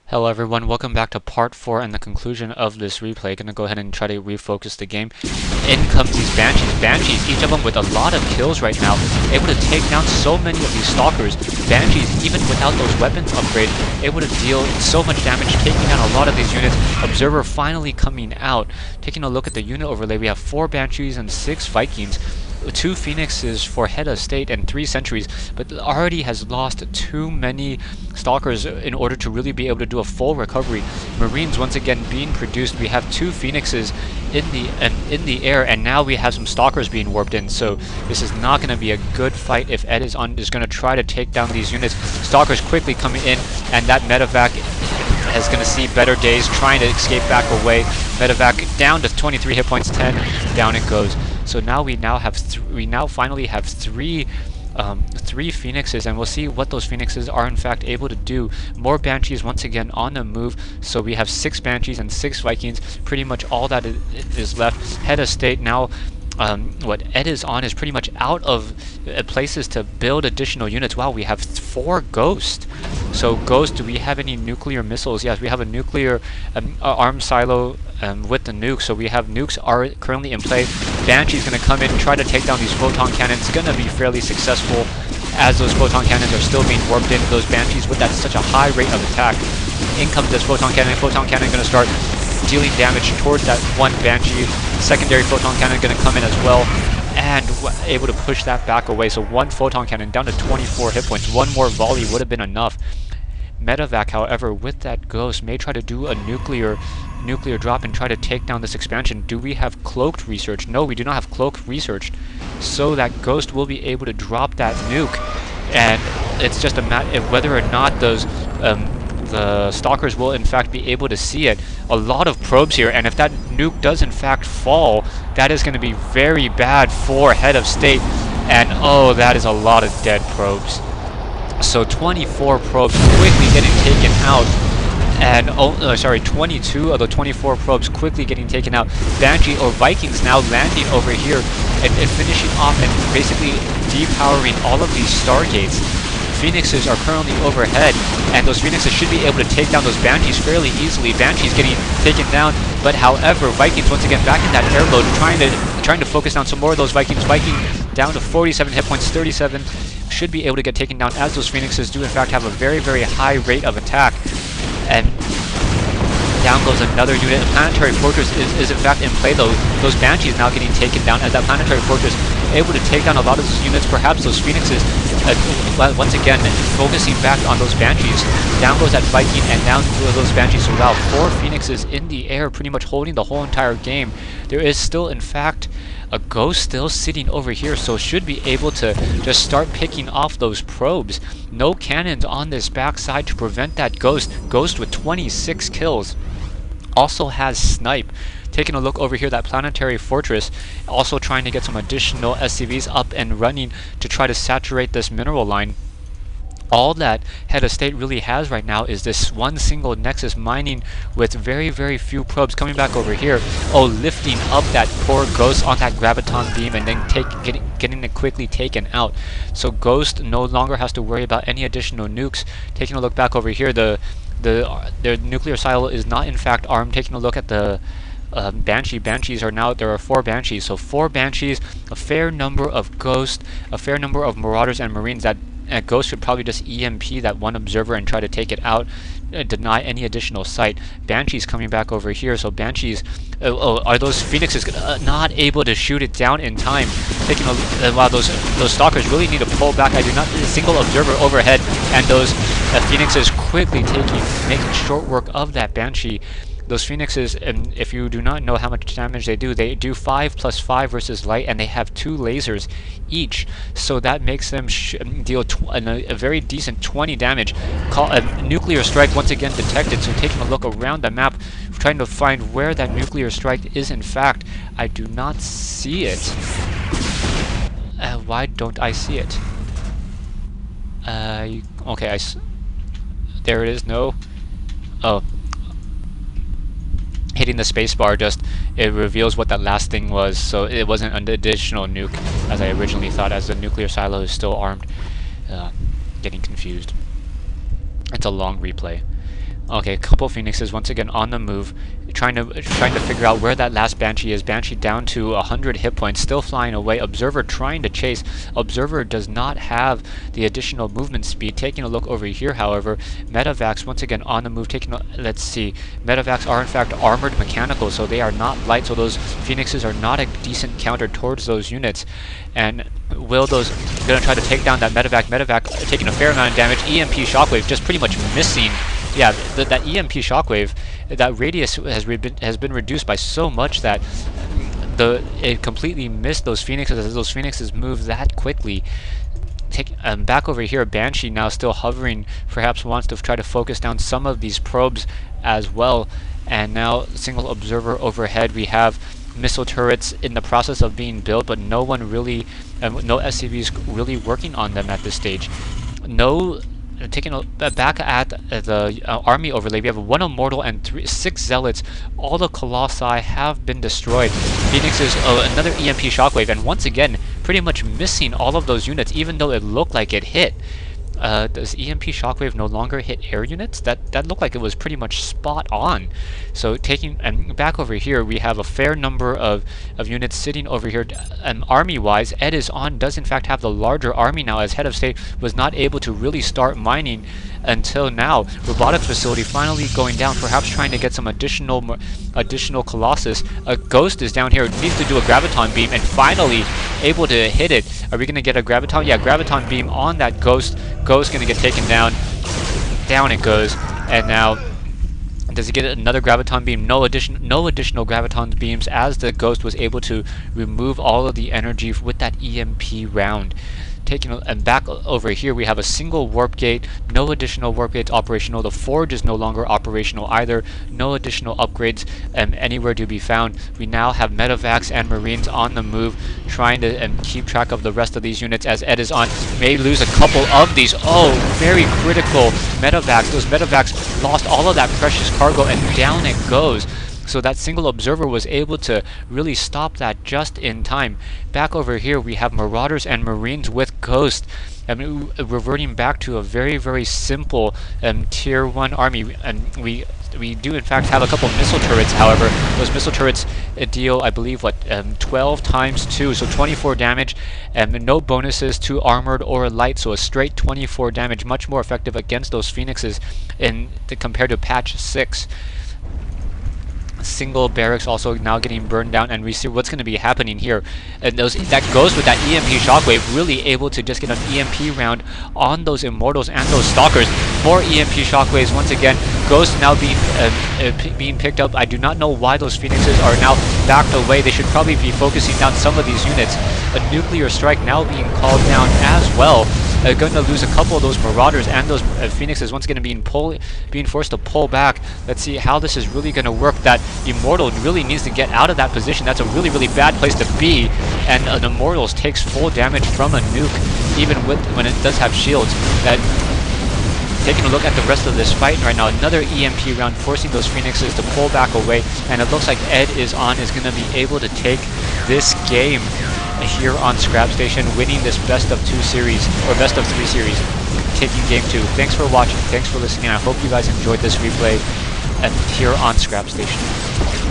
Hello everyone, welcome back to part 4 and the conclusion of this replay. Gonna go ahead and try to refocus the game. In comes these Banshees, each of them with a lot of kills right now, able to take down so many of these Stalkers. Banshees, even without those weapons upgrades, able to deal so much damage, taking down a lot of these units. Observer finally coming out. Taking a look at the unit overlay, we have 4 Banshees and 6 Vikings. 2 Phoenixes for HeadOfState and 3 Sentries, but already has lost too many Stalkers in order to really be able to do a full recovery. Marines once again being produced. We have 2 Phoenixes in the air, and now we have some Stalkers being warped in. So this is not going to be a good fight if EdlsOn is going to try to take down these units. Stalkers quickly coming in, and that medevac is going to see better days, trying to escape back away. Medevac down to 23 hit points, 10 down it goes. So now we finally have three Phoenixes, and we'll see what those Phoenixes are in fact able to do. More Banshees once again on the move, so we have 6 Banshees and 6 Vikings, pretty much all that is left. HeadOfState now, EdlsOn is pretty much out of places to build additional units. Wow, we have 4 Ghosts. So Ghost, do we have any nuclear missiles? Yes, we have a nuclear arm silo with the nukes, so we have nukes are currently in play. Banshee's going to come in and try to take down these photon cannons. Going to be fairly successful as those photon cannons are still being warped in. Those Banshees with that such a high rate of attack. In comes this photon cannon. Photon cannon going to start dealing damage towards that one Banshee. Secondary photon cannon going to come in as well, and able to push that back away. So 1 photon cannon down to 24 hit points. 1 more volley would have been enough. Medevac, however, with that Ghost, may try to do a nuclear drop and try to take down this expansion. Do we have cloaked research? No, we do not have cloaked research. So that Ghost will be able to drop that nuke, and it's just a matter of whether or not those the Stalkers will in fact be able to see it. A lot of probes here, and if that nuke does in fact fall, that is going to be very bad for HeadOfState, and oh, that is a lot of dead probes. So 24 probes quickly getting taken out, and 22 of the 24 probes quickly getting taken out. Banshee or Vikings now landing over here and finishing off and basically depowering all of these Stargates. Phoenixes are currently overhead, and those Phoenixes should be able to take down those Banshees fairly easily. Banshees getting taken down, but however, Vikings once again back in that air load, trying to focus down some more of those Vikings. Viking down to 47 hit points, 37 should be able to get taken down, as those Phoenixes do in fact have a very, very high rate of attack. And down goes another unit. A Planetary Fortress is in fact in play though. Those Banshees now getting taken down, as that Planetary Fortress able to take down a lot of those units. Perhaps those Phoenixes once again focusing back on those Banshees. Down goes that Viking, and down go those Banshees. So wow, 4 Phoenixes in the air, pretty much holding the whole entire game. There is still in fact a Ghost still sitting over here, so should be able to just start picking off those probes. No cannons on this backside to prevent that Ghost. Ghost with 26 kills. Also has Snipe. Taking a look over here, that Planetary Fortress also trying to get some additional SCVs up and running to try to saturate this mineral line. All that HeadOfState really has right now is this one single Nexus mining with very, very few probes. Coming back over here, lifting up that poor Ghost on that graviton beam, and then getting it quickly taken out. So Ghost no longer has to worry about any additional nukes. Taking a look back over here, their nuclear silo is not in fact armed. Taking a look at the Banshees are now, there are 4 Banshees, so 4 Banshees, a fair number of Ghosts, a fair number of Marauders and Marines. That Ghost should probably just EMP that one observer and try to take it out, deny any additional sight. Banshees coming back over here, so Banshees, are those Phoenixes not able to shoot it down in time? Taking a wow, those Stalkers really need to pull back. I do not see a single observer overhead, and those Phoenixes quickly making short work of that Banshee. Those Phoenixes, if you do not know how much damage they do 5 plus 5 versus light, and they have 2 lasers each, so that makes them deal a very decent 20 damage. Nuclear strike once again detected, so taking a look around the map, trying to find where that nuclear strike is in fact. I do not see it. Why don't I see it? Okay, there it is. No. Oh. Hitting the spacebar it reveals what that last thing was, so it wasn't an additional nuke as I originally thought, as the nuclear silo is still armed. Getting confused. It's a long replay. Okay, a couple Phoenixes once again on the move, trying to figure out where that last Banshee is. Banshee down to 100 hit points, still flying away. Observer trying to chase. Observer does not have the additional movement speed. Taking a look over here, however, Medivacs once again on the move. Let's see. Medivacs are in fact armored mechanical, so they are not light. So those Phoenixes are not a decent counter towards those units. And will those gonna try to take down that Medevac? Medevac taking a fair amount of damage. EMP Shockwave just pretty much missing. Yeah, that EMP Shockwave, that radius has been reduced by so much that it completely missed those Phoenixes as those Phoenixes move that quickly. Back over here, Banshee now still hovering, perhaps wants to try to focus down some of these probes as well. And now single observer overhead. We have missile turrets in the process of being built, but no one really, no SCVs really working on them at this stage. Taking a back at the army overlay, we have 1 Immortal and 6 Zealots. All the Colossi have been destroyed. Phoenix is another EMP Shockwave, and once again, pretty much missing all of those units, even though it looked like it hit. Does EMP Shockwave no longer hit air units? That looked like it was pretty much spot on. So and back over here, we have a fair number of units sitting over here. Army-wise, EdlsOn does in fact have the larger army now, as Head of State was not able to really start mining until now. Robotics facility finally going down, perhaps trying to get some additional Colossus. A Ghost is down here, needs to do a Graviton Beam, and finally able to hit it. Are we going to get a Graviton? Yeah, Graviton Beam on that Ghost. Ghost going to get taken down. Down it goes. And now, does he get another Graviton Beam? No additional Graviton Beams, as the Ghost was able to remove all of the energy with that EMP round. And back over here, we have a single warp gate. No additional warp gates operational. The forge is no longer operational either. No additional upgrades anywhere to be found. We now have Medivacs and Marines on the move, trying to keep track of the rest of these units, as EdlsOn may lose a couple of these. Oh, very critical Medivacs. Those Medivacs lost all of that precious cargo, and down it goes. So that single observer was able to really stop that just in time. Back over here, we have Marauders and Marines with Ghost. Reverting back to a very, very simple tier 1 army. And we do in fact have a couple of missile turrets. However, those missile turrets deal, I believe, 12 times 2, so 24 damage, and no bonuses to armored or light, so a straight 24 damage, much more effective against those Phoenixes compared to patch 6. Single barracks also now getting burned down, and we see what's going to be happening here. And that goes with that EMP Shockwave, really able to just get an EMP round on those Immortals and those Stalkers. More EMP Shockwaves once again. Ghost now being picked up. I do not know why those Phoenixes are now backed away. They should probably be focusing down some of these units. A nuclear strike now being called down as well. Going to lose a couple of those Marauders and those Phoenixes once again being forced to pull back. Let's see how this is really going to work. That Immortal really needs to get out of that position. That's a really, really bad place to be. And an Immortals takes full damage from a nuke, even when it does have shields. Taking a look at the rest of this fight right now, another EMP round forcing those Phoenixes to pull back away, and it looks like EdlsOn is going to be able to take this game here on Scrap Station, winning this best of 2 series, or best of 3 series, taking game 2. Thanks for watching, thanks for listening. I hope you guys enjoyed this replay here on Scrap Station.